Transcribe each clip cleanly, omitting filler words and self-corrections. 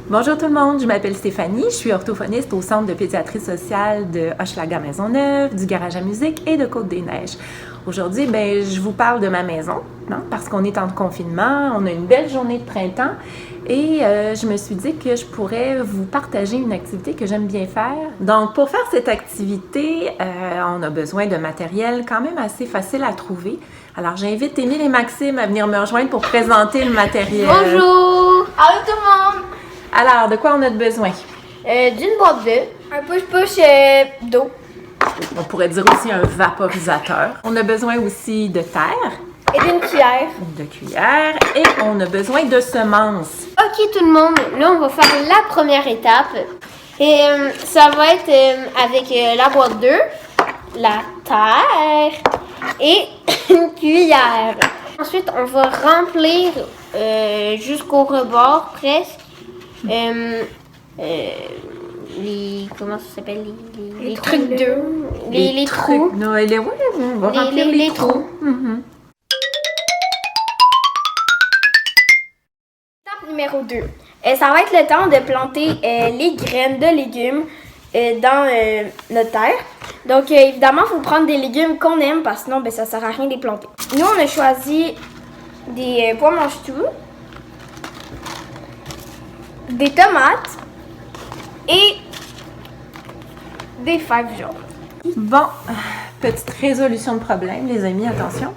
Bonjour tout le monde, je m'appelle Stéphanie, je suis orthophoniste au Centre de pédiatrie sociale de Hochelaga-Maisonneuve, du Garage à musique et de Côte-des-Neiges. Aujourd'hui, je vous parle de ma maison, parce qu'on est en confinement, on a une belle journée de printemps et je me suis dit que je pourrais vous partager une activité que j'aime bien faire. Donc, pour faire cette activité, on a besoin de matériel quand même assez facile à trouver. Alors, j'invite Émile et Maxime à venir me rejoindre pour présenter le matériel. Bonjour! Allô tout le monde! Alors, de quoi on a besoin? D'une boîte d'œufs, un push-push d'eau. On pourrait dire aussi un vaporisateur. On a besoin aussi de terre. Et d'une cuillère. De cuillère. Et on a besoin de semences. Ok tout le monde, là on va faire la première étape. Et ça va être avec la boîte d'œufs, la terre et une cuillère. Ensuite on va remplir jusqu'au rebord presque. Comment ça s'appelle? Les trucs d'œufs. Les trous. Non, on va remplir les trous. Mm-hmm. Étape numéro 2. Ça va être le temps de planter les graines de légumes dans notre terre. Donc, évidemment, il faut prendre des légumes qu'on aime parce que sinon, ça ne sert à rien de les planter. Nous, on a choisi des pois mange-tout, des tomates et des fèves jaunes. Bon, petite résolution de problème, les amis, attention.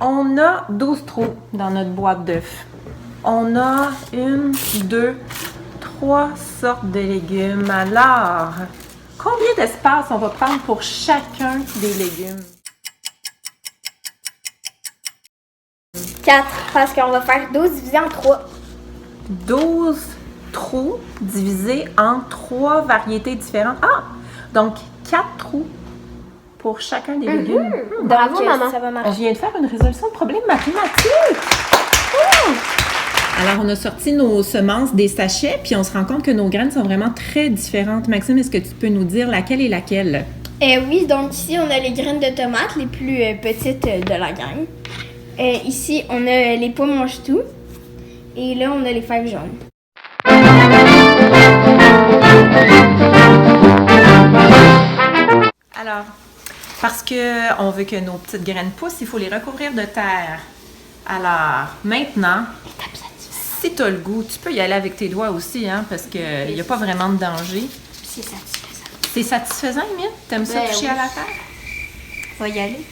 On a 12 trous dans notre boîte d'œufs. On a 1, 2, 3 sortes de légumes. Alors, combien d'espace on va prendre pour chacun des légumes? 4, parce qu'on va faire 12 divisé en 3. 12 trous divisés en 3 variétés différentes. Ah! Donc, 4 trous pour chacun des légumes. Bravo, maman. Ça va marcher. Je viens de faire une résolution de problème mathématique. Alors, on a sorti nos semences des sachets, puis on se rend compte que nos graines sont vraiment très différentes. Maxime, est-ce que tu peux nous dire laquelle est laquelle? Oui, donc ici, on a les graines de tomates, les plus petites de la gang. Ici, on a les pois mange-tout. Et là, on a les fèves jaunes. Alors, parce qu'on veut que nos petites graines poussent, il faut les recouvrir de terre. Alors, maintenant, si tu as le goût, tu peux y aller avec tes doigts aussi, parce qu'il n'y a pas vraiment de danger. C'est satisfaisant. C'est satisfaisant, Émile? T'aimes ça toucher à la terre? On va y aller.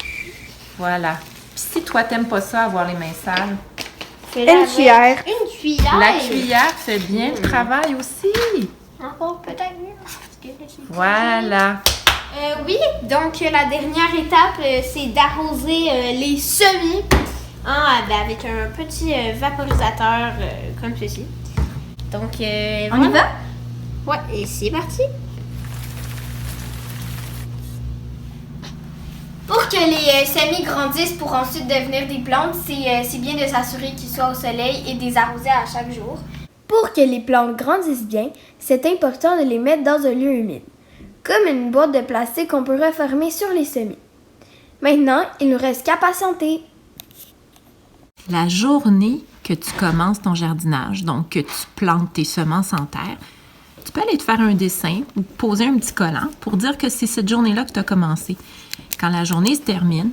Voilà. Puis si toi, t'aimes pas ça, avoir les mains sales, Une cuillère. Une cuillère. la cuillère fait bien le travail aussi. Encore peut-être mieux. Voilà. Oui, donc la dernière étape, c'est d'arroser les semis avec un petit vaporisateur comme ceci. Donc, on y va? Ouais, et c'est parti. Pour que les semis grandissent pour ensuite devenir des plantes, c'est bien de s'assurer qu'ils soient au soleil et de les arroser à chaque jour. Pour que les plantes grandissent bien, c'est important de les mettre dans un lieu humide, comme une boîte de plastique qu'on peut refermer sur les semis. Maintenant, il nous reste qu'à patienter. La journée que tu commences ton jardinage, donc que tu plantes tes semences en terre, tu peux aller te faire un dessin ou poser un petit collant pour dire que c'est cette journée-là que tu as commencé. Quand la journée se termine,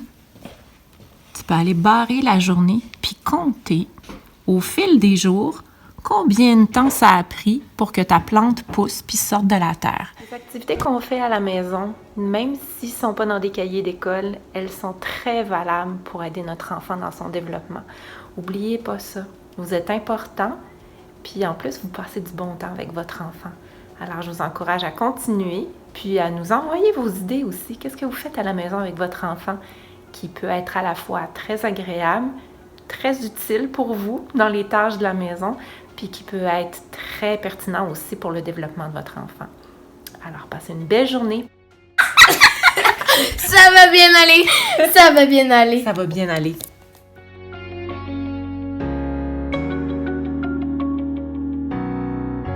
tu peux aller barrer la journée puis compter au fil des jours combien de temps ça a pris pour que ta plante pousse puis sorte de la terre. Les activités qu'on fait à la maison, même s'ils ne sont pas dans des cahiers d'école, elles sont très valables pour aider notre enfant dans son développement. N'oubliez pas ça. Vous êtes important, puis en plus, vous passez du bon temps avec votre enfant. Alors, je vous encourage à continuer, puis à nous envoyer vos idées aussi. Qu'est-ce que vous faites à la maison avec votre enfant qui peut être à la fois très agréable, très utile pour vous dans les tâches de la maison, puis qui peut être très pertinent aussi pour le développement de votre enfant. Alors, passez une belle journée. Ça va bien aller. Ça va bien aller. Ça va bien aller.